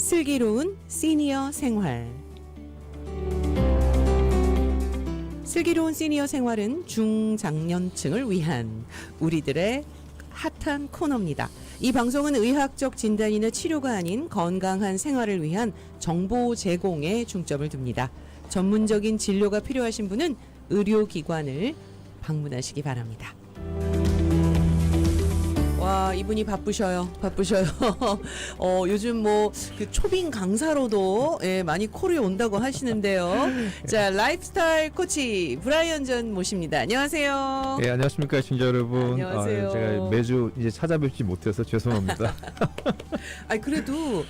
슬기로운 시니어 생활. 슬기로운 시니어 생활은 중장년층을 위한 우리들의 핫한 코너입니다. 이 방송은 의학적 진단이나 치료가 아닌 건강한 생활을 위한 정보 제공에 중점을 둡니다. 전문적인 진료가 필요하신 분은 의료기관을 방문하시기 바랍니다. 와, 이분이 바쁘셔요. 요즘 그 초빙 강사로도 많이 콜이 온다고 하시는데요. 자, 라이프스타일 코치 브라이언 전 모십니다. 안녕하세요. 네, 안녕하십니까, 시청자 여러분. 안녕하세요. 제가 매주 이제 찾아뵙지 못해서 죄송합니다. 아니, 그래도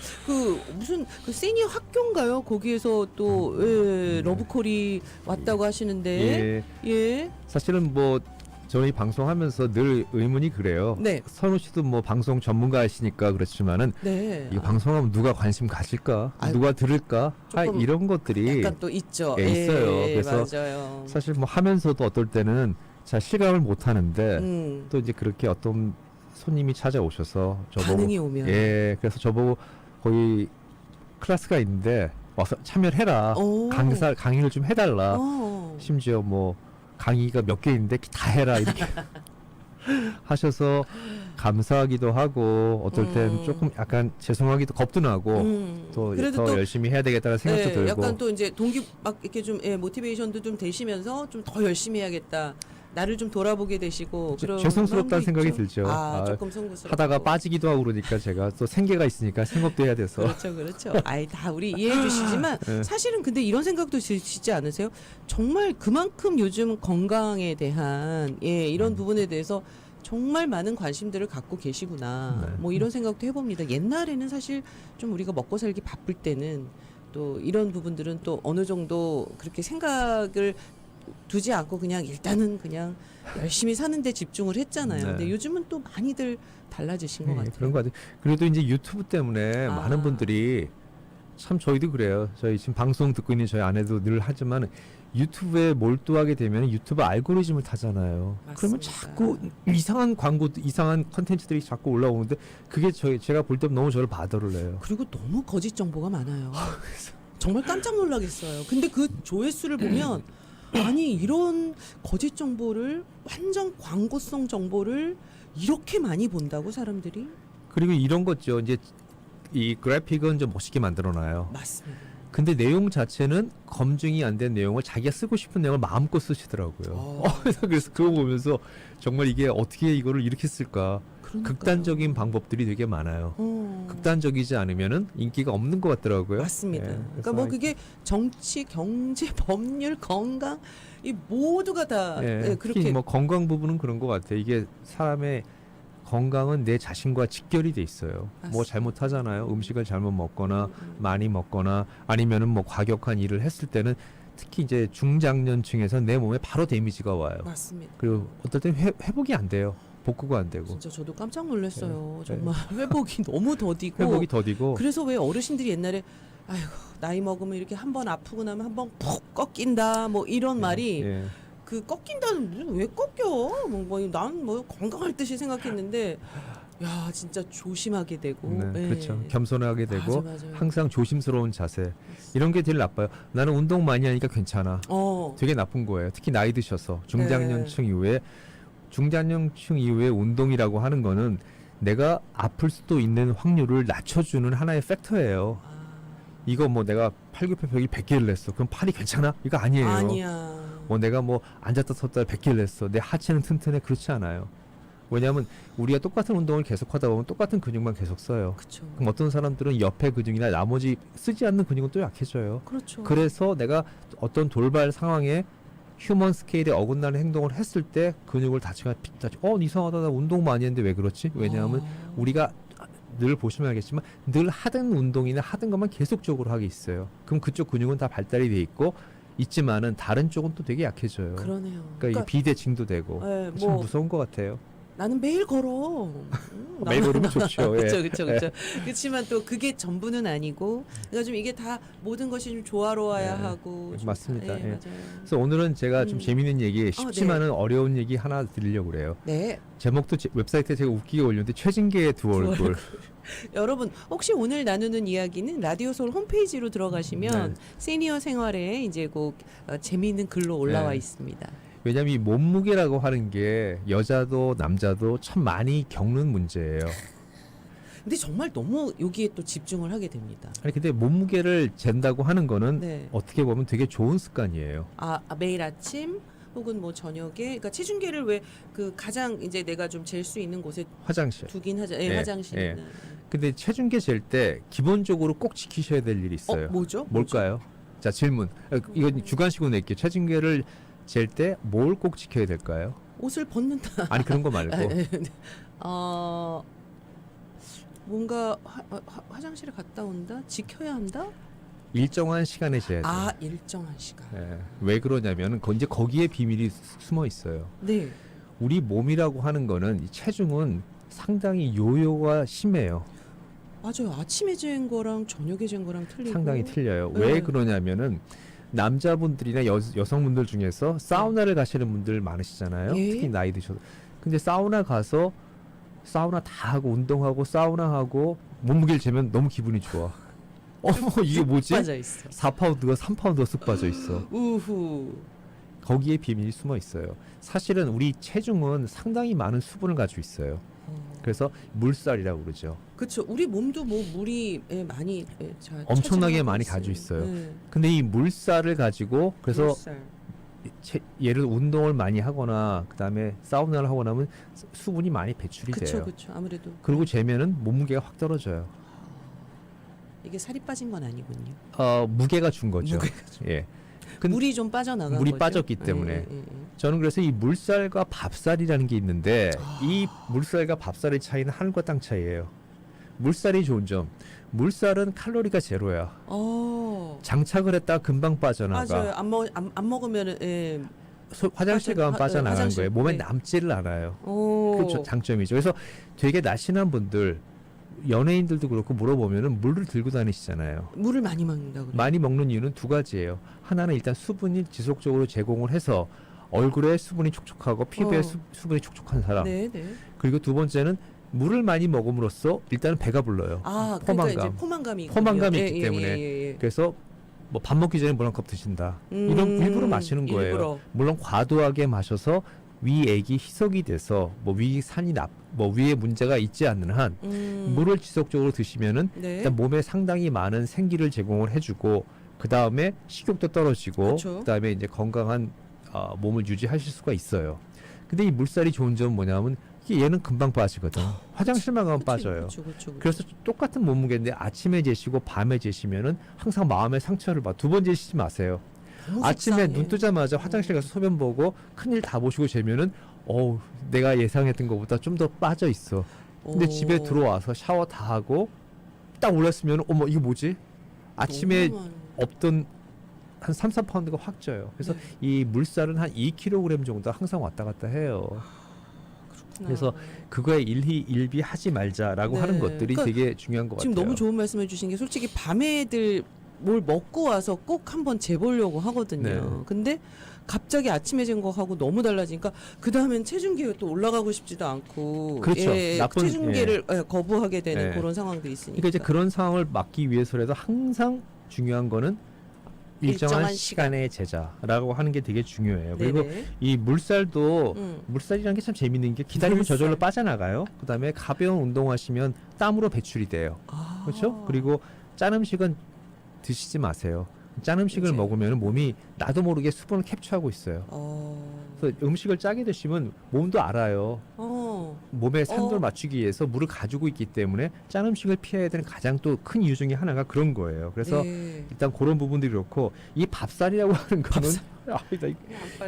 무슨 시니어 학교인가요? 거기에서 또 러브콜이 왔다고 하시는데. 예. 사실은 저희 방송하면서 늘 의문이 그래요. 네. 선우 씨도 방송 전문가이시니까 그렇지만은 네. 이거 방송하면 누가 관심 가질까? 아유, 누가 들을까? 이런 것들이 약간 또 있죠. 있어요. 그래서 맞아요. 사실 하면서도 어떨 때는 잘 실감을 못 하는데 또 이제 그렇게 어떤 손님이 찾아오셔서 저보고 반응이 오면. 그래서 저보고 거기 클래스가 있는데 와서 참여를 해라. 오. 강의를 좀 해달라. 심지어 강의가 몇 개 있는데 다 해라 이렇게 하셔서 감사하기도 하고 어떨 땐 조금 약간 죄송하기도 겁도 나고 또 더 열심히 해야 되겠다는 생각도 들고 약간 또 이제 동기 막 이렇게 좀 모티베이션도 좀 되시면서 좀 더 열심히 해야겠다. 나를 좀 돌아보게 되시고 그런 죄송스럽다는 생각이 들죠. 조금 송구스럽고 하다가 빠지기도 하고 그러니까 제가 또 생계가 있으니까 생업도 해야 돼서 그렇죠. 아이, 다 우리 이해해 주시지만 사실은 근데 이런 생각도 드시지 않으세요? 정말 그만큼 요즘 건강에 대한 이런 부분에 대해서 정말 많은 관심들을 갖고 계시구나. 이런 생각도 해봅니다. 옛날에는 사실 좀 우리가 먹고 살기 바쁠 때는 또 이런 부분들은 또 어느 정도 그렇게 생각을 두지 않고 그냥 일단은 그냥 열심히 사는 데 집중을 했잖아요. 근데 요즘은 또 많이들 달라지신 것 같아요. 그런 것 같아요. 그래도 이제 유튜브 때문에 많은 분들이 참 저희도 그래요. 저희 지금 방송 듣고 있는 저희 아내도 늘 하지만 유튜브에 몰두하게 되면 유튜브 알고리즘을 타잖아요. 맞습니다. 그러면 자꾸 이상한 광고, 이상한 컨텐츠들이 자꾸 올라오는데 그게 제가 볼 때 너무 저를 바더를 내요. 그리고 너무 거짓 정보가 많아요. 정말 깜짝 놀라겠어요. 근데 그 조회수를 보면 아니 이런 거짓 정보를 완전 광고성 정보를 이렇게 많이 본다고 사람들이? 그리고 이런 거죠. 이제 이 그래픽은 좀 멋있게 만들어놔요. 맞습니다. 근데 내용 자체는 검증이 안 된 내용을 자기가 쓰고 싶은 내용을 마음껏 쓰시더라고요. 그래서 그거 보면서 정말 이게 어떻게 이거를 이렇게 쓸까? 그러니까요. 극단적인 방법들이 되게 많아요. 극단적이지 않으면은 인기가 없는 것 같더라고요. 맞습니다. 그래서 그러니까 그게 정치, 경제, 법률, 건강 이 모두가 다 특히 그렇게 건강 부분은 그런 것 같아요. 이게 사람의 건강은 내 자신과 직결이 돼 있어요. 맞습니다. 잘못하잖아요. 음식을 잘못 먹거나 많이 먹거나 아니면은 과격한 일을 했을 때는 특히 이제 중장년층에서 내 몸에 바로 데미지가 와요. 맞습니다. 그리고 어떨 땐 회복이 안 돼요. 복구가 안 되고. 진짜 저도 깜짝 놀랐어요. 정말 회복이 너무 더디고. 회복이 더디고. 그래서 왜 어르신들이 옛날에 아이고 나이 먹으면 이렇게 한번 아프고 나면 한번 푹 꺾인다 이런 말이 그 꺾인다는 무슨 왜 꺾여? 난 건강할 듯이 생각했는데 야 진짜 조심하게 되고 그렇죠. 겸손하게 되고 맞아요. 항상 조심스러운 자세 이런 게 제일 나빠요. 나는 운동 많이 하니까 괜찮아. 되게 나쁜 거예요. 특히 나이 드셔서 중장년층 이후에 운동이라고 하는 거는 내가 아플 수도 있는 확률을 낮춰주는 하나의 팩터예요. 이거 내가 팔굽혀펴기 100개를 냈어. 그럼 팔이 괜찮아? 이거 아니에요. 아니야. 내가 앉았다 섰다 100개를 냈어. 내 하체는 튼튼해. 그렇지 않아요. 왜냐하면 우리가 똑같은 운동을 계속 하다 보면 똑같은 근육만 계속 써요. 그쵸. 그럼 어떤 사람들은 옆에 근육이나 나머지 쓰지 않는 근육은 또 약해져요. 그렇죠. 그래서 내가 어떤 돌발 상황에 휴먼 스케일에 어긋나는 행동을 했을 때 근육을 다치거나 이상하다. 나 운동 많이 했는데 왜 그렇지? 왜냐하면 우리가 늘 보시면 알겠지만 늘 하던 운동이나 하던 것만 계속적으로 하게 있어요. 그럼 그쪽 근육은 다 발달이 돼 있지만은 다른 쪽은 또 되게 약해져요. 그러네요. 그러니까 이게 비대칭도 되고 참 무서운 것 같아요. 나는 매일 걸어. 매일 걸으면 좋죠. 그렇죠. 그렇지만 또 그게 전부는 아니고, 그러니까 좀 이게 다 모든 것이 좀 조화로워야 하고. 맞습니다. 맞아요. 그래서 오늘은 제가 좀 재미있는 얘기, 쉽지만은 어려운 얘기 하나 드리려고 그래요. 네. 제목도 웹사이트에 제가 웃기게 올렸는데 최진계의 두 얼굴. 여러분 혹시 오늘 나누는 이야기는 라디오솔 홈페이지로 들어가시면 네. 시니어 생활에 이제 그 재미있는 글로 올라와 네. 있습니다. 왜냐하면 이 몸무게라고 하는 게 여자도 남자도 참 많이 겪는 문제예요. 근데 정말 너무 여기에 또 집중을 하게 됩니다. 아니 근데 몸무게를 잰다고 하는 거는 네. 어떻게 보면 되게 좋은 습관이에요. 매일 아침 혹은 뭐 저녁에 그러니까 체중계를 왜 그 가장 이제 내가 좀 잴 수 있는 곳에 화장실. 두긴 하자. 예, 예, 화장실에는. 근데 체중계 잴 때 기본적으로 꼭 지키셔야 될 일이 있어요. 뭐죠? 뭘까요? 자 질문. 이건 주관식으로 낼게요. 체중계를 잴 때 뭘 꼭 지켜야 될까요? 옷을 벗는다. 아니 그런 거 말고 뭔가 화장실에 갔다 온다? 지켜야 한다? 일정한 시간에 재야 돼요. 일정한 시간. 예. 왜 그러냐면 이제 거기에 비밀이 숨어 있어요. 네. 우리 몸이라고 하는 거는 이 체중은 상당히 요요가 심해요. 맞아요. 아침에 재는 거랑 저녁에 재는 거랑 틀리고. 상당히 틀려요. 네. 왜 그러냐면은 남자분들이나 여성분들 중에서 사우나를 가시는 분들 많으시잖아요. 예. 특히 나이 드셔서. 근데 사우나 가서 사우나 다 하고 운동하고 사우나하고 몸무게를 재면 너무 기분이 좋아. 이게 뭐지? 빠져 있어. 4파운드가 3파운드가 쓱 빠져 있어. 우후. 거기에 비밀이 숨어 있어요. 사실은 우리 체중은 상당히 많은 수분을 가지고 있어요. 그래서 물살이라고 그러죠. 그렇죠. 우리 몸도 뭐 물이 많이 엄청나게 차지하고 많이 있어요. 가지고 있어요. 네. 근데 이 물살을 가지고 그래서 물살. 예를 들어 운동을 많이 하거나 그다음에 사우나를 하고 나면 수분이 많이 배출이 돼요. 그렇죠. 아무래도 그리고 재면은 몸무게가 확 떨어져요. 이게 살이 빠진 건 아니군요. 무게가 준 거죠. 무게가 예. 물이 좀 빠져나간 물이 거죠. 빠졌기 때문에. 저는 그래서 이 물살과 밥살이라는 게 있는데 이 물살과 밥살의 차이는 하늘과 땅 차이예요. 물살이 좋은 점. 물살은 칼로리가 제로야. 장착을 했다 금방 빠져나가. 맞아요. 안 먹으면은 화장실 가면 빠져나가는 화장실, 거예요. 몸에 네. 남지를 않아요. 오. 그렇죠. 장점이죠. 그래서 되게 날씬한 분들, 연예인들도 그렇고 물어보면은 물을 들고 다니시잖아요. 물을 많이 먹는다 그래요. 많이 먹는 이유는 두 가지예요. 하나는 일단 수분이 지속적으로 제공을 해서 얼굴에 수분이 촉촉하고 피부에 수분이 촉촉한 사람. 네. 그리고 두 번째는 물을 많이 먹음으로써 일단은 배가 불러요. 그러니까 이제 포만감이 있기 때문에. 그래서 뭐 밥 먹기 전에 물 한 컵 드신다. 이런 일부러 마시는 거예요. 일부러. 물론 과도하게 마셔서 위액이 희석이 돼서 뭐 위산이 뭐 위에 문제가 있지 않는 한 물을 지속적으로 드시면은 네. 일단 몸에 상당히 많은 생기를 제공을 해주고 그 다음에 식욕도 떨어지고 그렇죠. 그 다음에 이제 건강한 몸을 유지하실 수가 있어요. 근데 이 물살이 좋은 점은 뭐냐면 얘는 금방 빠지거든. 화장실만 가면 빠져요. 그렇죠. 그래서 똑같은 몸무게인데 아침에 재시고 밤에 재시면은 항상 마음의 상처를 봐. 두 번 재시지 마세요. 아침에 눈 뜨자마자 화장실 가서 소변 보고 큰일 다 보시고 재면은 내가 예상했던 것보다 좀 더 빠져 있어. 근데 집에 들어와서 샤워 다 하고 딱 올랐으면 어머 이게 뭐지? 아침에 없던 한 3, 4파운드가 확 쪄요. 그래서 이 물살은 한 2kg 정도 항상 왔다 갔다 해요. 그래서 그거에 일희일비하지 말자라고 하는 것들이 그러니까 되게 중요한 것 지금 같아요. 너무 좋은 말씀해 주신 게 솔직히 밤에들 뭘 먹고 와서 꼭 한번 재보려고 하거든요. 네. 근데 갑자기 아침에 잰 거 하고 너무 달라지니까 그 다음엔 체중계에 또 올라가고 싶지도 않고 그렇죠. 나쁜- 체중계를 거부하게 되는 네. 그런 상황도 있으니까. 그러니까 이제 그런 상황을 막기 위해서라도 항상 중요한 거는 일정한 시간의 제자라고 하는 게 되게 중요해요. 그리고 네네. 이 물살도 음. 물살이라는 게 참 재밌는 게 기다리면 물살. 저절로 빠져나가요. 그다음에 가벼운 운동하시면 땀으로 배출이 돼요. 그렇죠? 그리고 짠 음식은 드시지 마세요. 짠 음식을 이제. 먹으면 몸이 나도 모르게 수분을 캡처하고 있어요. 그래서 음식을 짜게 드시면 몸도 알아요. 몸의 산도를 맞추기 위해서 물을 가지고 있기 때문에 짠 음식을 피해야 되는 가장 또 큰 이유 중에 하나가 그런 거예요. 그래서 네. 일단 그런 부분들이 그렇고 이 밥살이라고 하는 거는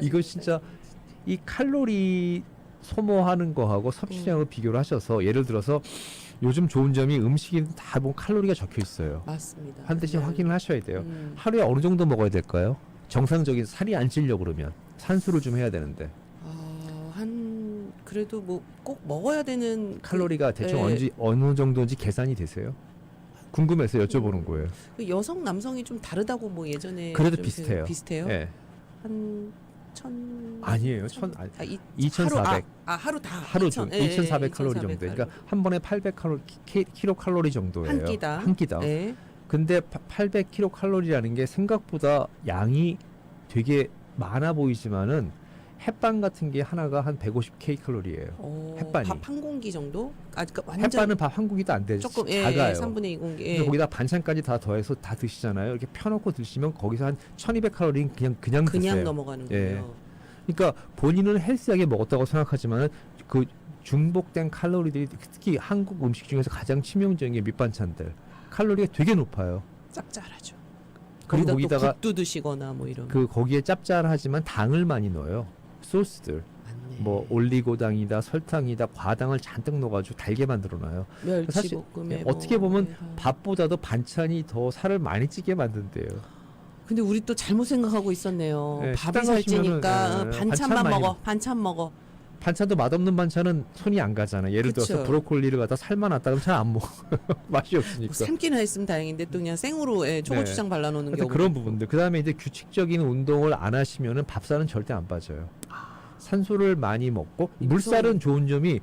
이거 진짜 이 칼로리 소모하는 거하고 섭취량을 비교를 하셔서 예를 들어서 요즘 좋은 점이 음식이 다 보면 칼로리가 적혀 있어요. 맞습니다. 반드시 네. 확인을 하셔야 돼요. 하루에 어느 정도 먹어야 될까요? 정상적인 살이 안 찌려고 그러면 산수를 좀 해야 되는데 한 그래도 뭐 꼭 먹어야 되는 칼로리가 대충 네. 어느 정도인지 계산이 되세요? 궁금해서 여쭤보는 거예요. 그 여성 남성이 좀 다르다고 뭐 예전에 그래도 좀 비슷해요. 비슷해요? 예. 한 아니에요. 아니, 2,400. 하루 다 하루 중 2,400 칼로리 정도. 그러니까 한 번에 800 킬로 칼로리 정도예요. 한 끼당. 네. 근데 800 킬로 칼로리라는 게 생각보다 양이 되게 많아 보이지만은 햇반 같은 게 하나가 한 150 k칼로리예요. 햇반이. 밥 한 공기 정도? 그러니까 완전 햇반은 밥 한 공기도 안 되죠. 조금 작아요. 3분의 2 공기. 그래서 거기다 반찬까지 다 더해서 다 드시잖아요. 이렇게 펴놓고 드시면 거기서 한 1,200 칼로리는 그냥 드세요. 넘어가는군요. 예. 그러니까 본인은 헬스하게 먹었다고 생각하지만 그 중복된 칼로리들이 특히 한국 음식 중에서 가장 치명적인 게 밑반찬들. 칼로리가 되게 높아요. 짭짤하죠. 그리고 거기다 거기다가 국도 드시거나 뭐 이런. 그 거기에 짭짤하지만 당을 많이 넣어요. 소스들. 맞네. 뭐 올리고당이다, 설탕이다, 과당을 잔뜩 넣어가지고 달게 만들어놔요. 사실 멸치볶음에 어떻게 보면 뭐 밥보다도 반찬이 더 살을 많이 찌게 만든대요. 근데 우리 또 잘못 생각하고 있었네요. 네, 밥이 식당 살찌니까 가시면은, 네, 반찬만 반찬 먹어. 반찬 먹어. 반찬도 맛없는 반찬은 손이 안 가잖아. 예를 그쵸. 들어서 브로콜리를 갖다 삶아 놨다 그러면 잘 안 먹어. 맛이 없으니까. 뭐 삶기나 했으면 다행인데 또 그냥 생으로 초고추장 발라놓는 하여튼 경우. 그런 부분들. 그다음에 이제 규칙적인 운동을 안 하시면은 밥살은 절대 안 빠져요. 산소를 많이 먹고 물살은 좋은 점이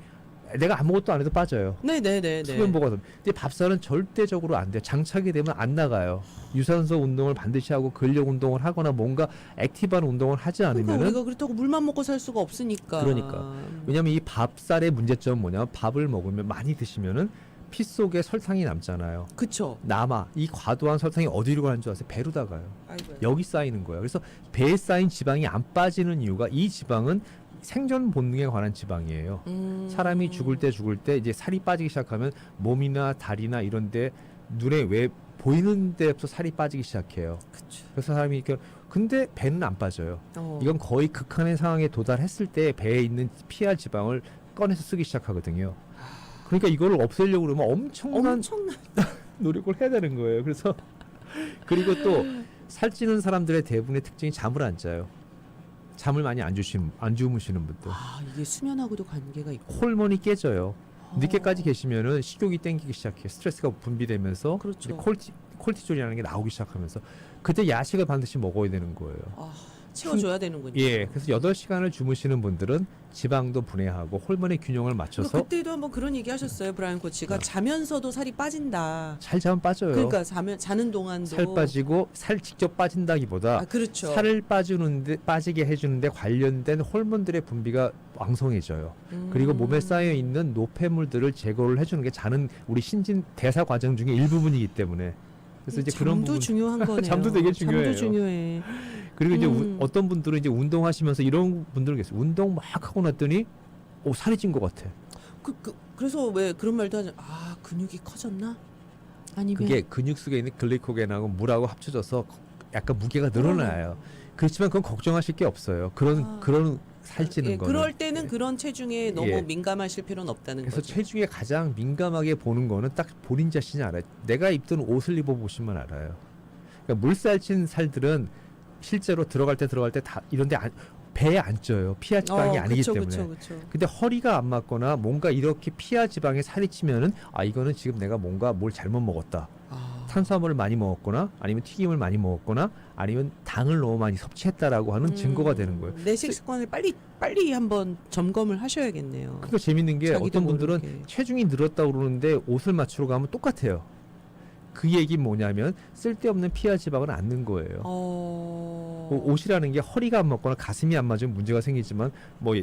내가 아무것도 안 해도 빠져요. 네네네. 수면보가. 근데 밥살은 절대적으로 안 돼요. 장착이 되면 안 나가요. 유산소 운동을 반드시 하고 근력 운동을 하거나 뭔가 액티브한 운동을 하지 그러니까 않으면은 우리가 그렇다고 물만 먹고 살 수가 없으니까. 그러니까. 왜냐면 이 밥살의 문제점은 뭐냐면 밥을 먹으면 많이 드시면은 피 속에 설탕이 남잖아요. 그쵸. 남아. 이 과도한 설탕이 어디로 가는 줄 아세요? 배로 다 가요. 아이고야. 여기 쌓이는 거예요. 그래서 배에 쌓인 지방이 안 빠지는 이유가 이 지방은 생존 본능에 관한 지방이에요. 사람이 죽을 때 이제 살이 빠지기 시작하면 몸이나 다리나 이런데 눈에 왜 보이는 데부터 살이 빠지기 시작해요. 그쵸. 그래서 사람이 이렇게 근데 배는 안 빠져요. 어. 이건 거의 극한의 상황에 도달했을 때 배에 있는 피하 지방을 꺼내서 쓰기 시작하거든요. 그러니까 이거를 없애려고 그러면 엄청난 노력을 해야 되는 거예요. 그래서 그리고 또 살찌는 사람들의 대부분의 특징이 잠을 안 자요. 잠을 많이 안 주무시는 분들. 이게 수면하고도 관계가 있고. 호르몬이 깨져요. 늦게까지 계시면은 식욕이 땡기기 시작해요. 스트레스가 분비되면서 그렇죠. 이제 콜티졸이라는 게 나오기 시작하면서 그때 야식을 반드시 먹어야 되는 거예요. 채워줘야 되는군요. 예, 그래서 8시간을 주무시는 분들은 지방도 분해하고 호르몬의 균형을 맞춰서 그때도 한번 그런 얘기 하셨어요, 브라이언 코치가. 자면서도 살이 빠진다. 잘 자면 빠져요. 그러니까 자는 동안도 살 빠지고 살 직접 빠진다기보다 그렇죠. 살을 빠지게 해주는데 관련된 호르몬들의 분비가 왕성해져요. 그리고 몸에 쌓여 있는 노폐물들을 제거를 해주는 게 자는 우리 신진 대사 과정 중에 일부분이기 때문에 그래서 이제 그런 잠도 부분 중요한 거네요. 잠도 되게 중요해요. 잠도 중요해. 그리고 이제 어떤 분들은 이제 운동하시면서 이런 분들은 계세요. 운동 막 하고 났더니 살이 찐 것 같아. 그래서 왜 그런 말도 하죠. 근육이 커졌나? 아니면 그게 근육 속에 있는 글리코겐하고 물하고 합쳐져서 약간 무게가 늘어나요. 그렇지만 그건 걱정하실 게 없어요. 그런 살찌는 거는. 그럴 때는 그런 체중에 너무 민감하실 필요는 없다는 그래서 거죠. 체중에 가장 민감하게 보는 거는 딱 본인 자신이 알아요. 내가 입던 옷을 입어보시면 알아요. 그러니까 물살찐 살들은 실제로 들어갈 때 다 이런데 배에 안 쪄요. 피하 지방이 아니기 때문에. 그쵸. 근데 허리가 안 맞거나 뭔가 이렇게 피하 지방에 살이 찌면은 이거는 지금 내가 뭔가 뭘 잘못 먹었다. 탄수화물을 많이 먹었거나 아니면 튀김을 많이 먹었거나 아니면 당을 너무 많이 섭취했다라고 하는 증거가 되는 거예요. 내 식습관을 빨리 한번 점검을 하셔야겠네요. 그러니까 재밌는 게 자기도 어떤 분들은 모르게. 체중이 늘었다고 그러는데 옷을 맞추러 가면 똑같아요. 그 얘기는 뭐냐면 쓸데없는 피하 지방을 안 넣은 거예요. 옷이라는 게 허리가 안 맞거나 가슴이 안 맞으면 문제가 생기지만 뭐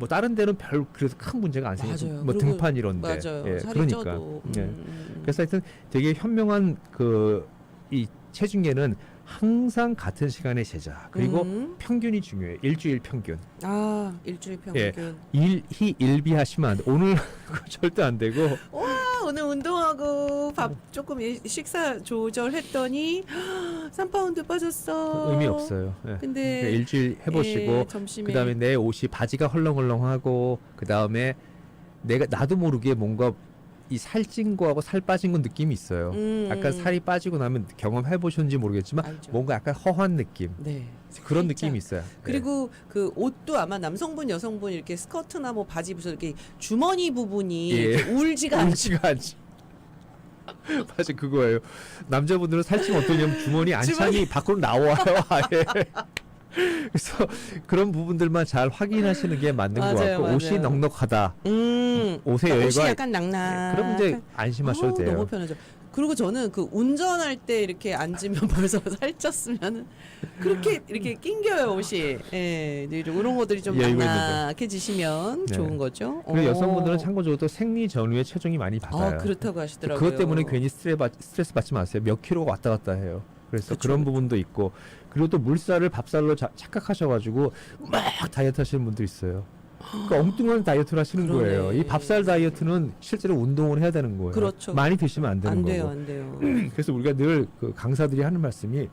다른 데는 그래서 큰 문제가 안 생겨요. 뭐 등판 이런데. 맞아요. 예, 살이 그러니까. 쪄도. 예. 그래서 하여튼 되게 현명한 이 체중계는 항상 같은 시간에 재자. 그리고 평균이 중요해요. 일주일 평균. 일주일 평균. 예. 일희 하시면 안 돼. 오늘 절대 안 되고. 오늘 운동하고 밥 조금 식사 조절했더니 3파운드 빠졌어. 의미 없어요. 예. 근데 그러니까 일주일 해보시고 점심에 그다음에 내 옷이 바지가 헐렁헐렁하고 그다음에 나도 모르게 뭔가 이 살찐 거하고 살 빠진 건 느낌이 있어요. 약간 살이 빠지고 나면 경험해 보셨는지 모르겠지만 알죠. 뭔가 약간 허한 느낌. 네. 그런 살짝. 느낌이 있어요. 그리고 그 옷도 아마 남성분, 여성분 이렇게 스커트나 뭐 바지 입으셔서 이렇게 주머니 부분이 이렇게 울지가 않죠. 울지가 않지. 맞아 그거예요. 남자분들은 살찌면 어떠냐면 주머니 안창이 밖으로 나와요. 아예. 그래서 그런 부분들만 잘 확인하시는 게 맞는 것 맞아요, 같고 옷이 맞아요. 넉넉하다. 옷의 옷이 여유가 약간 낙낙. 그럼 이제 안심하셔도 돼요. 너무 편하죠. 그리고 저는 그 운전할 때 이렇게 앉으면 벌써 살쪘으면 그렇게 이렇게 낑겨요 옷이. 예, 네, 이런 것들이 좀 여유가 낙낙해지시면 네. 좋은 거죠. 그리고 여성분들은 참고적으로 생리 전후에 체중이 많이 받아요. 그렇다고 하시더라고요. 그것 때문에 괜히 스트레스 받지 마세요. 몇 킬로가 왔다 갔다 해요. 그래서 그쵸, 그런 그쵸. 부분도 있고 그리고 또 물살을 밥살로 착각하셔가지고 막 다이어트 하시는 분도 있어요. 그러니까 엉뚱한 다이어트를 하시는 그러네. 거예요. 이 밥살 다이어트는 실제로 운동을 해야 되는 거예요. 그렇죠. 많이 드시면 안 되는 안 거고. 돼요, 안 돼요. 그래서 우리가 늘 그 강사들이 하는 말씀이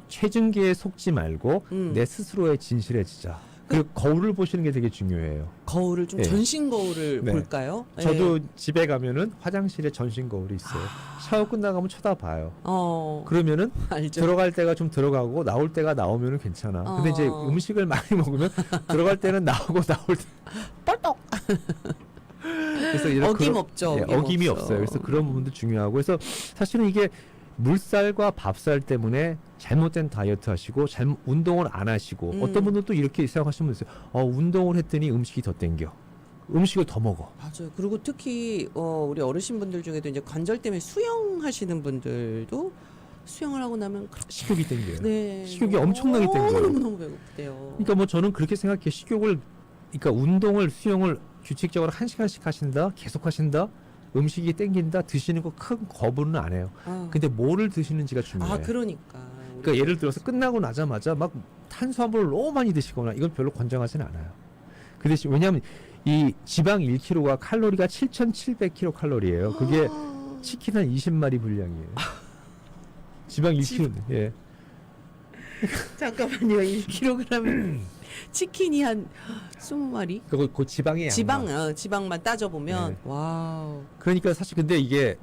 체증계에 속지 말고 내 스스로에 진실해지자. 그리고 거울을 보시는 게 되게 중요해요. 거울을 좀 예. 전신 거울을 네. 볼까요? 저도 집에 가면은 화장실에 전신 거울이 있어요. 샤워 끝나가면 쳐다봐요. 그러면은 알죠. 들어갈 때가 좀 들어가고 나올 때가 나오면은 괜찮아. 근데 이제 음식을 많이 먹으면 들어갈 때는 나오고 나올 때 뻘떡. 그래서 이런 어김없죠. 어김이 없어요. 그래서 그런 부분도 중요하고 그래서 사실은 이게 물살과 밥살 때문에 잘못된 다이어트 하시고 운동을 안 하시고 어떤 분들은 또 이렇게 생각하시는 분 있어요. 운동을 했더니 음식이 더 땡겨. 음식을 더 먹어. 맞아요. 그리고 특히 우리 어르신분들 중에도 이제 관절 때문에 수영하시는 분들도 수영을 하고 나면 그렇게 식욕이 땡겨요. 네, 식욕이 엄청나게 땡겨요. 너무 배고프대요. 그러니까 뭐 저는 그렇게 생각해요. 식욕을 그러니까 운동을 수영을 규칙적으로 1시간씩 하신다. 계속 하신다. 음식이 땡긴다. 드시는 거 큰 거부는 안 해요. 근데 뭐를 드시는지가 중요해요. 그러니까. 그러니까 예를 들어서 끝나고 나자마자 막 탄수화물을 너무 많이 드시거나 이건 별로 권장하지는 않아요. 그 대신 왜냐하면 이 지방 1kg가 칼로리가 7,700kcal. 그게 치킨 한 20마리 분량이에요. 지방 1kg. 예. 잠깐만요. 1kg 치킨이 한 20마리? 그 지방의 양만. 지방만 따져보면 네. 와우. 그러니까 사실 근데 이게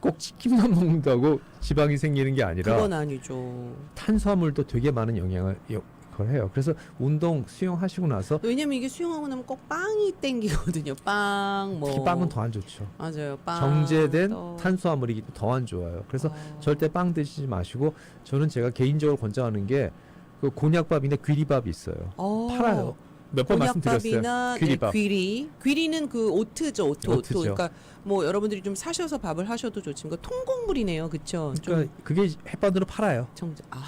꼭 치킨만 먹는다고 지방이 생기는 게 아니라 그건 아니죠. 탄수화물도 되게 많은 영향을 그걸 해요. 그래서 운동 수영하시고 나서 왜냐면 이게 수영하고 나면 꼭 빵이 땡기거든요. 빵 뭐. 특히 빵은 더 안 좋죠. 맞아요. 빵. 정제된 또. 탄수화물이 더 안 좋아요. 그래서 절대 빵 드시지 마시고 저는 제가 개인적으로 권장하는 게 그 곤약밥이나 귀리밥이 있어요. 팔아요. 몇 번 말씀드렸어요. 곤약밥이나 귀리밥. 귀리는 그 오트죠. 오트. 오트죠. 그러니까 뭐 여러분들이 좀 사셔서 밥을 하셔도 좋지만 통곡물이네요. 그렇죠? 그러니까 그게 햇반으로 팔아요.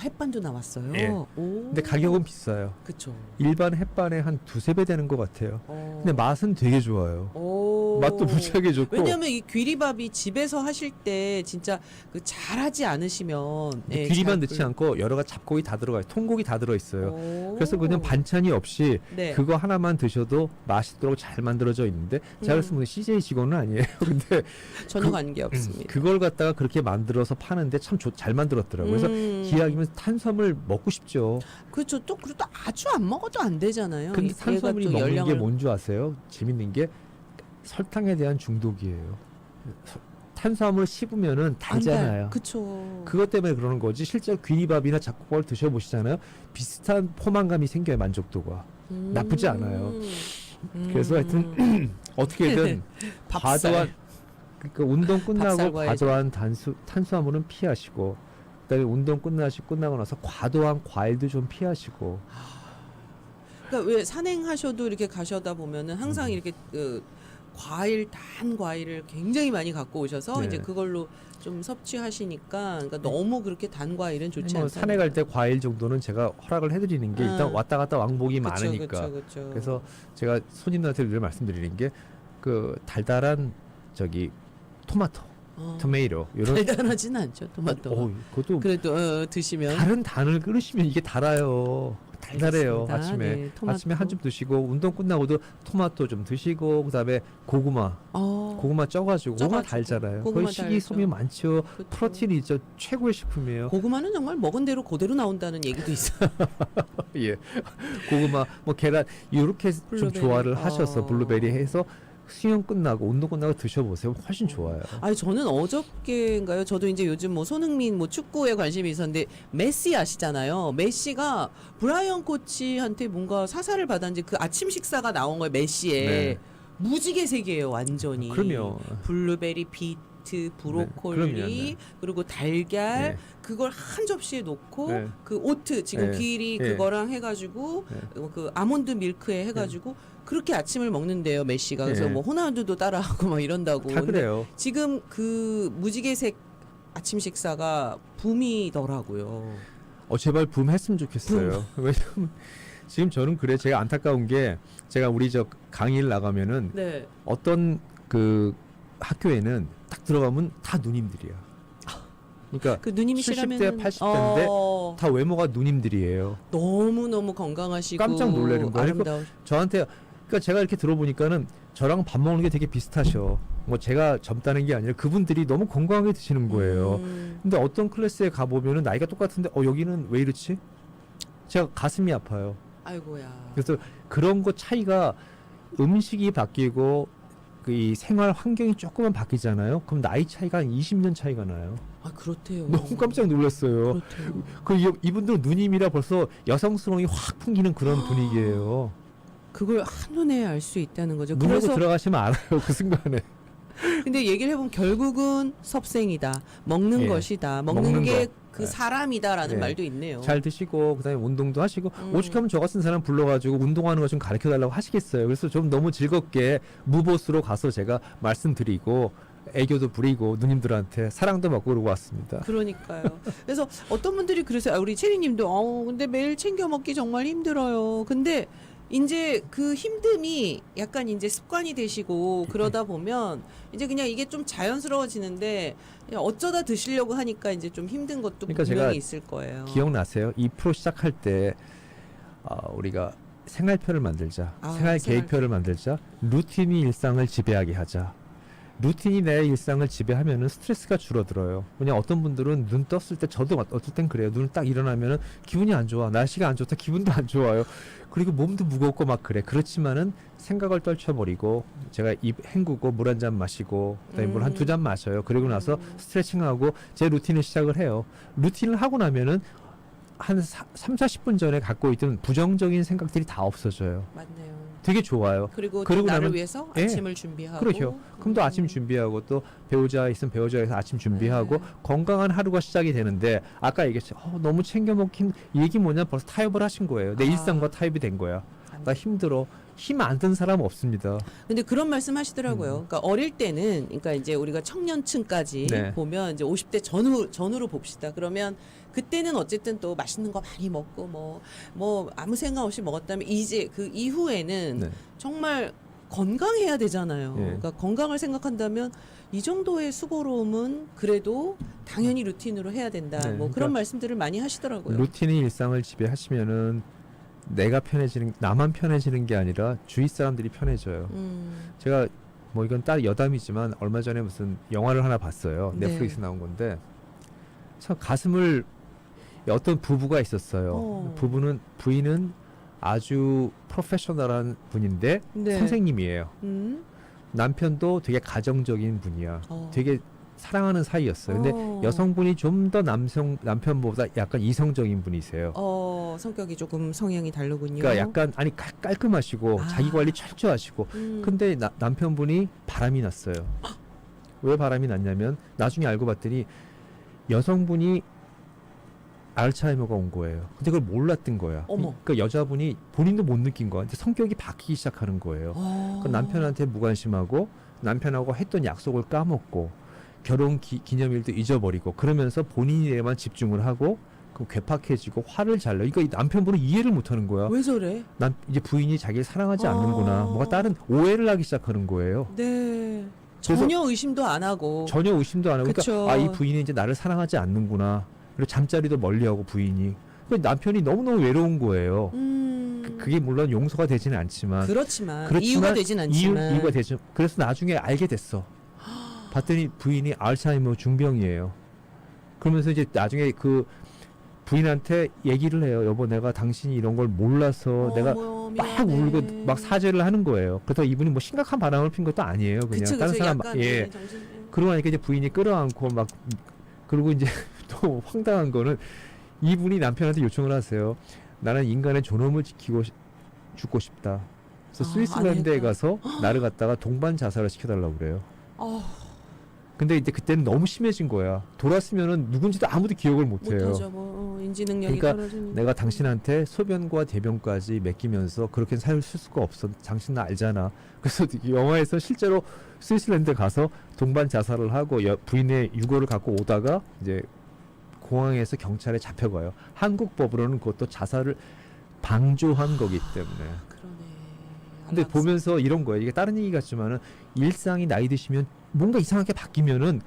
햇반도 나왔어요. 예. 오. 근데 가격은 비싸요. 그렇죠. 일반 햇반의 한 두세 배 되는 것 같아요. 근데 맛은 되게 좋아요. 오. 맛도 무지하게 좋고. 왜냐하면 이 귀리밥이 집에서 하실 때 진짜 그 잘하지 않으시면 귀리만 넣지 않고 여러 가지 잡곡이 다 들어가요. 통곡이 다 들어 있어요. 그래서 그냥 반찬이 없이 네. 그거 하나만 드셔도 맛있도록 잘 만들어져 있는데 제가 그랬으면 CJ 직원은 아니에요. 근데 전혀 관계 없습니다. 그걸 갖다가 그렇게 만들어서 파는데 참 잘 만들었더라고요. 그래서 기왕이면 탄수화물 먹고 싶죠. 그렇죠. 또 그리고 또 아주 안 먹어도 안 되잖아요. 근데 얘가 탄수화물이 또 먹는 게 열량을- 뭔지 아세요? 재밌는 게 설탕에 대한 중독이에요. 탄수화물 씹으면은 달잖아요. 그렇죠. 그것 때문에 그러는 거지. 실제로 귀리밥이나 잡곡밥을 드셔보시잖아요. 비슷한 포만감이 생겨요. 만족도가. 나쁘지 않아요. 그래서 하여튼 어떻게든 밥살. 과도한 그러니까 운동 끝나고 밥살과의 과도한 탄수화물은 피하시고 그다음에 운동 끝나고 나서 과도한 과일도 좀 피하시고 그러니까 왜 산행하셔도 이렇게 가셔다 보면은 항상 이렇게 단 과일을 굉장히 많이 갖고 오셔서 네. 이제 그걸로 좀 섭취하시니까 그러니까 너무 그렇게 단 과일은 좋지 뭐 않다. 산에 갈 때 과일 정도는 제가 허락을 해드리는 게 일단 왔다 갔다 왕복이 많으니까 그쵸. 그래서 제가 손님들한테 늘 말씀드리는 게 그 달달한 저기 토마토, 토메이로 이런 달달하진 않죠 토마토. 그것도 그래도 드시면 다른 단을 끓이시면 이게 달아요. 달달해요. 알겠습니다. 아침에 네, 토마토. 아침에 한 줌 드시고 운동 끝나고도 토마토 좀 드시고 그다음에 고구마 쪄가지고 고구마 달잖아요. 고구마 거의 식이섬유 달죠. 많죠. 그렇죠. 프로틴이 있죠. 최고의 식품이에요. 고구마는 정말 먹은 대로 그대로 나온다는 얘기도 있어요. 예, 고구마 뭐 계란 이렇게 좀 블루베리. 조화를 하셔서 블루베리 해서 수영 끝나고 운동 끝나고 드셔보세요. 훨씬 좋아요. 아니 저는 어저께인가요? 저도 이제 요즘 뭐 손흥민 뭐 축구에 관심이 있었는데 메시 아시잖아요. 메시가 브라이언 코치한테 뭔가 사사를 받았는지 그 아침 식사가 나온 거예요. 메시에 네. 무지개 색이에요 완전히. 그럼요. 블루베리, 비트, 미트, 브로콜리, 그럼요, 네. 그리고 달걀 네. 그걸 한 접시에 놓고 네. 그 오트 지금 네. 귀리 네. 그거랑 해가지고 네. 그 아몬드 밀크에 해가지고 그렇게 아침을 먹는데요, 메시가. 그래서 네. 뭐 호날두도 따라하고 막 이런다고. 다 근데 그래요. 지금 그 무지개색 아침 식사가 붐이더라고요. 제발 붐 했으면 좋겠어요. 왜냐면 지금 저는 그래 제가 안타까운 게 제가 우리 저 강의를 나가면은 네. 어떤 그 학교에는 딱 들어가면 다 누님들이야. 그러니까 그 누님이시라면 70대, 80대인데 다 외모가 누님들이에요. 너무 너무 건강하시고 깜짝 놀라는 거예요. 아름다우. 저한테 그러니까 제가 이렇게 들어보니까는 저랑 밥 먹는 게 되게 비슷하셔. 뭐 제가 젊다는 게 아니라 그분들이 너무 건강하게 드시는 거예요. 근데 어떤 클래스에 가 보면은 나이가 똑같은데 여기는 왜 이렇지? 제가 가슴이 아파요. 아이고야. 그래서 그런 거 차이가 음식이 바뀌고 그 이 생활 환경이 조금만 바뀌잖아요. 그럼 나이 차이가 한 20년 차이가 나요. 아 그렇대요. 너무 깜짝 놀랐어요. 그렇대요. 이분들은 누님이라 벌써 여성스러움이 확 풍기는 그런 분위기예요. 그걸 한눈에 알 수 있다는 거죠. 눈으로 그래서 들어가시면 알아요. 그 순간에. 근데 얘기를 해보면 결국은 섭생이다. 먹는 예. 것이다. 먹는 먹는 게 거. 그 예. 사람이다라는 예. 말도 있네요. 잘 드시고 그다음에 운동도 하시고 오죽하면 저 같은 사람 불러가지고 운동하는 거 좀 가르쳐 달라고 하시겠어요. 그래서 좀 너무 즐겁게 무보수로 가서 제가 말씀드리고 애교도 부리고 누님들한테 사랑도 받고 그러고 왔습니다. 그러니까요. 그래서 어떤 분들이 그래서 우리 체리님도 근데 매일 챙겨 먹기 정말 힘들어요. 근데 이제 그 힘듦이 약간 이제 습관이 되시고 그러다 보면 이제 그냥 이게 좀 자연스러워지는데 그냥 어쩌다 드시려고 하니까 이제 좀 힘든 것도 그러니까 제가 분명히 있을 거예요. 기억나세요? 이 프로 시작할 때 우리가 생활표를 만들자, 생활 계획표를 만들자, 루틴이 일상을 지배하게 하자. 루틴이 내 일상을 지배하면은 스트레스가 줄어들어요. 그냥 어떤 분들은 눈 떴을 때 저도 어떨 땐 그래요. 눈을 딱 일어나면은 기분이 안 좋아. 날씨가 안 좋다. 기분도 안 좋아요. 그리고 몸도 무겁고 막 그래. 그렇지만은 생각을 떨쳐버리고 제가 입 헹구고 물 한 잔 마시고 그다음에 물 한 두 잔 마셔요. 그리고 나서 스트레칭하고 제 루틴을 시작을 해요. 루틴을 하고 나면은 한 3, 40분 전에 갖고 있던 부정적인 생각들이 다 없어져요. 맞네요. 되게 좋아요. 그리고 그러고 나를 나면- 위해서 예. 아침을 준비하고 그렇죠. 그럼 또 아침 준비하고 또 배우자 있으면 배우자에서 아침 준비하고 네. 건강한 하루가 시작이 되는데 아까 얘기했죠. 너무 챙겨 먹긴 얘기 뭐냐 벌써 타협을 하신 거예요. 내 일상과 타협이 된 거야. 나 힘들어. 힘 안 든 사람 없습니다. 근데 그런 말씀 하시더라고요. 그러니까 어릴 때는 그러니까 이제 우리가 청년층까지 네. 보면 이제 50대 전후로 봅시다. 그러면 그때는 어쨌든 또 맛있는 거 많이 먹고 뭐 아무 생각 없이 먹었다면 이제 그 이후에는 네. 정말 건강해야 되잖아요. 예. 그러니까 건강을 생각한다면 이 정도의 수고로움은 그래도 당연히 루틴으로 해야 된다. 네, 뭐 그러니까 그런 말씀들을 많이 하시더라고요. 루틴이 일상을 지배하시면은 내가 편해지는 나만 편해지는 게 아니라 주위 사람들이 편해져요. 제가 뭐 이건 딸 여담이지만 얼마 전에 무슨 영화를 하나 봤어요. 네. 넷플릭스 나온 건데 참 가슴을 어떤 부부가 있었어요. 부인은 아주 프로페셔널한 분인데 네. 선생님이에요. 음. 남편도 되게 가정적인 분이야. 되게 사랑하는 사이였어요. 근데 여성분이 좀 더 남편보다 약간 이성적인 분이세요. 성격이 조금 성향이 다르군요. 그러니까 약간 깔끔하시고 자기 관리 철저하시고. 근데 남편분이 바람이 났어요. 왜 바람이 났냐면 나중에 알고 봤더니 여성분이 알츠하이머가 온 거예요. 근데 그걸 몰랐던 거야. 어머. 그러니까 여자분이 본인도 못 느낀 거야. 근데 성격이 바뀌기 시작하는 거예요. 그 남편한테 무관심하고 남편하고 했던 약속을 까먹고 결혼 기념일도 잊어버리고 그러면서 본인에만 집중을 하고 그 괴팍해지고 화를 잘 내. 이거 남편분은 이해를 못하는 거야. 왜 저래? 이제 부인이 자기를 사랑하지 않는구나. 뭐가 다른 오해를 하기 시작하는 거예요. 네. 전혀 의심도 안 하고. 전혀 의심도 안 하고. 그쵸. 그러니까 이 부인이 이제 나를 사랑하지 않는구나. 그리고 잠자리도 멀리하고 부인이. 남편이 너무너무 외로운 거예요. 그게 물론 용서가 되지는 않지만. 그렇지만 이유가 되진 않지만. 이유가 되죠. 그래서 나중에 알게 됐어. 봤더니 부인이 알츠하이머 중병이에요. 그러면서 이제 나중에 그 부인한테 얘기를 해요. 여보, 내가 당신이 이런 걸 몰라서 내가 막 울고 막 사죄를 하는 거예요. 그래서 이분이 뭐 심각한 바람을 핀 것도 아니에요. 그냥 그쵸, 다른 사람 예. 그러고 나니까 이제 부인이 끌어안고 막 그리고 이제 또 황당한 거는 이분이 남편한테 요청을 하세요. 나는 인간의 존엄을 지키고 죽고 싶다. 그래서 스위스랜드에 가서 나를 갖다가 동반 자살을 시켜달라고 그래요. 근데 이제 그때는 너무 심해진 거야. 돌았으면은 누군지도 아무도 기억을 못 해요. 못하죠. 뭐 인지 능력이 그러니까 떨어지니까. 내가 당신한테 소변과 대변까지 맡기면서 그렇게 살을 쓸 수가 없어. 당신 나 알잖아. 그래서 이 영화에서 실제로 스위스랜드 가서 동반 자살을 하고 부인의 유골을 갖고 오다가 이제 공항에서 경찰에 잡혀가요. 한국 법으로는 그것도 자살을 방조한 거기 때문에. 그러네. 근데 알았어. 보면서 이런 거예요. 이게 다른 얘기 같지만은 일상이 나이 드시면 뭔가 이상하게 바뀌면은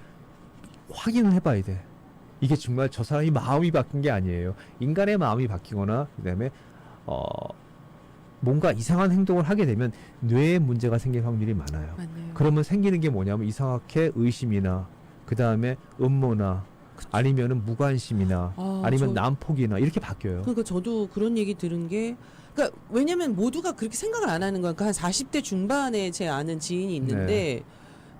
확인을 해봐야 돼. 이게 정말 저 사람이 마음이 바뀐 게 아니에요. 인간의 마음이 바뀌거나 그다음에 뭔가 이상한 행동을 하게 되면 뇌에 문제가 생길 확률이 많아요. 맞네요. 그러면 생기는 게 뭐냐면 이상하게 의심이나 그다음에 음모나 아니면은 무관심이나 아니면 난폭이나 이렇게 바뀌어요. 그러니까 저도 그런 얘기 들은 게, 그러니까 왜냐면 모두가 그렇게 생각을 안 하는 거야. 그러니까 한 40대 중반에 제 아는 지인이 있는데 네.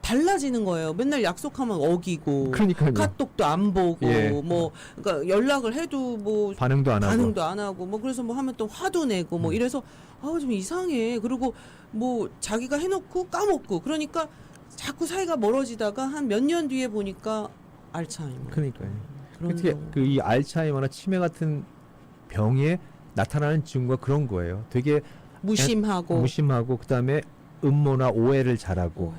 달라지는 거예요. 맨날 약속하면 어기고, 그러니까요. 카톡도 안 보고, 예. 뭐, 그러니까 연락을 해도 뭐 반응도 안 하고. 반응도 안 하고, 뭐 그래서 뭐 하면 또 화도 내고, 뭐 이래서 좀 이상해. 그리고 뭐 자기가 해놓고 까먹고, 그러니까 자꾸 사이가 멀어지다가 한 몇 년 뒤에 보니까 알츠하이머. 그러니까요. 그런 어떻게 경우. 그 이 알츠하이머나 치매 같은 병에 나타나는 증후가 그런 거예요. 되게 무심하고, 무심하고 그다음에 음모나 오해를 잘하고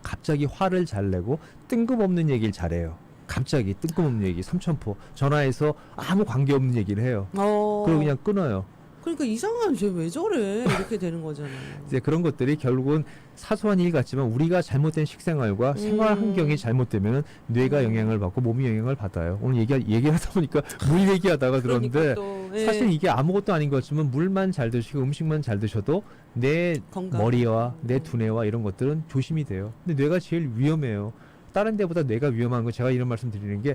갑자기 화를 잘 내고 뜬금없는 얘기를 잘해요. 갑자기 뜬금없는 얘기 삼천포 전화해서 아무 관계없는 얘기를 해요. 그리고 그냥 끊어요. 그러니까 이상한 쟤 왜 저래 이렇게 되는 거잖아요. 이제 그런 것들이 결국은 사소한 일 같지만 우리가 잘못된 식생활과 생활 환경이 잘못되면 뇌가 영향을 받고 몸이 영향을 받아요. 오늘 얘기하다 보니까 물 얘기하다가 들었는데 그러니까 또, 예. 사실 이게 아무것도 아닌 것 같지만 물만 잘 드시고 음식만 잘 드셔도 내 건강. 머리와 내 두뇌와 이런 것들은 조심이 돼요. 근데 뇌가 제일 위험해요. 다른 데보다 뇌가 위험한 거 제가 이런 말씀 드리는 게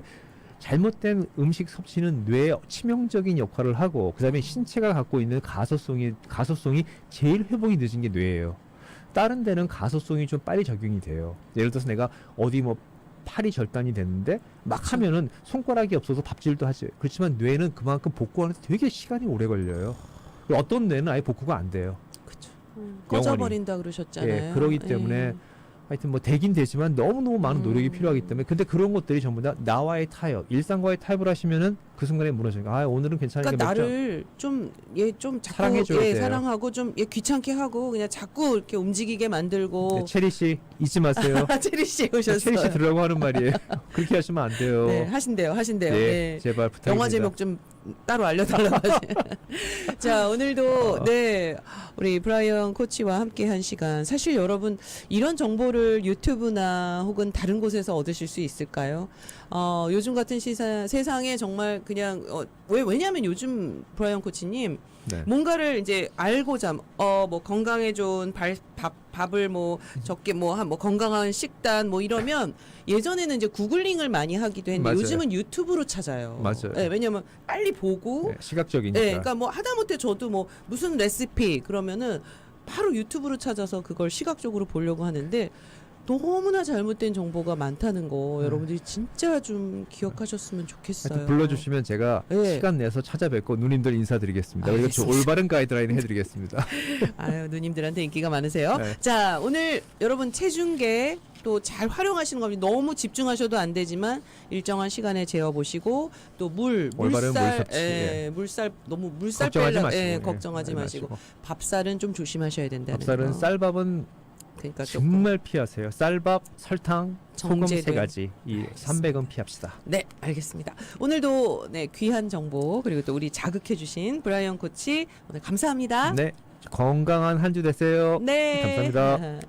잘못된 음식 섭취는 뇌에 치명적인 역할을 하고 그다음에 신체가 갖고 있는 가소성이 제일 회복이 늦은 게 뇌예요. 다른 데는 가소성이 좀 빨리 적용이 돼요. 예를 들어서 내가 어디 뭐 팔이 절단이 됐는데 막 하면은 손가락이 없어서 밥질도 하지. 그렇지만 뇌는 그만큼 복구하는데 되게 시간이 오래 걸려요. 어떤 뇌는 아예 복구가 안 돼요. 그쵸. 꺼져버린다 예, 그러셨잖아요. 그러기 때문에 하여튼 뭐 되긴 되지만 너무너무 많은 노력이 필요하기 때문에 근데 그런 것들이 전부 다 나와의 타협, 일상과의 타협을 하시면은 그 순간에 무너져요. 아 오늘은 괜찮으니까 그러니까 몇 점. 나를 좀 자꾸 사랑해줘야 돼요. 사랑하고 좀 귀찮게 하고 그냥 자꾸 이렇게 움직이게 만들고. 네, 체리 씨 잊지 마세요. 체리 씨 오셨어요. 체리 씨 들으라고 하는 말이에요. 그렇게 하시면 안 돼요. 네, 하신대요. 네, 네. 제발 부탁드립니다. 영화 제목 좀 따로 알려달라고 하세요. 자, 오늘도 네 우리 브라이언 코치와 함께한 시간. 사실 여러분 이런 정보를 유튜브나 혹은 다른 곳에서 얻으실 수 있을까요? 요즘 같은 세상에 정말 그냥 왜냐하면 요즘 브라이언 코치님 네. 뭔가를 이제 알고자 뭐 건강에 좋은 밥을 뭐 적게 뭐 건강한 식단 뭐 이러면 예전에는 이제 구글링을 많이 하기도 했는데 맞아요. 요즘은 유튜브로 찾아요. 맞아요. 네, 왜냐면 빨리 보고 네, 시각적이니까. 네, 그러니까 뭐 하다못해 저도 뭐 무슨 레시피 그러면은 바로 유튜브로 찾아서 그걸 시각적으로 보려고 하는데 너무나 잘못된 정보가 많다는 거 여러분들이 진짜 좀 기억하셨으면 좋겠어요. 하여튼 불러주시면 제가 네. 시간 내서 찾아뵙고 누님들 인사드리겠습니다. 그리고 저 알겠습니다. 올바른 가이드라인 해드리겠습니다. 아유, 누님들한테 인기가 많으세요. 네. 자, 오늘 여러분 체중계 또 잘 활용하시는 겁니다. 너무 집중하셔도 안 되지만 일정한 시간에 재어 보시고 또 올바른 물살, 물 섭취, 예. 물살 너무 물살 걱정하지 빼려, 마시고, 예, 예, 걱정하지 많이 마시고 밥살은 좀 조심하셔야 된다는 밥살은 거. 쌀밥은 그러니까 조금 정말 피하세요. 쌀밥, 설탕, 소금 정제된. 3가지. 이 300은 피합시다. 네, 알겠습니다. 오늘도 네, 귀한 정보 그리고 또 우리 자극해 주신 브라이언 코치 오늘 감사합니다. 네, 건강한 한 주 되세요. 네. 감사합니다.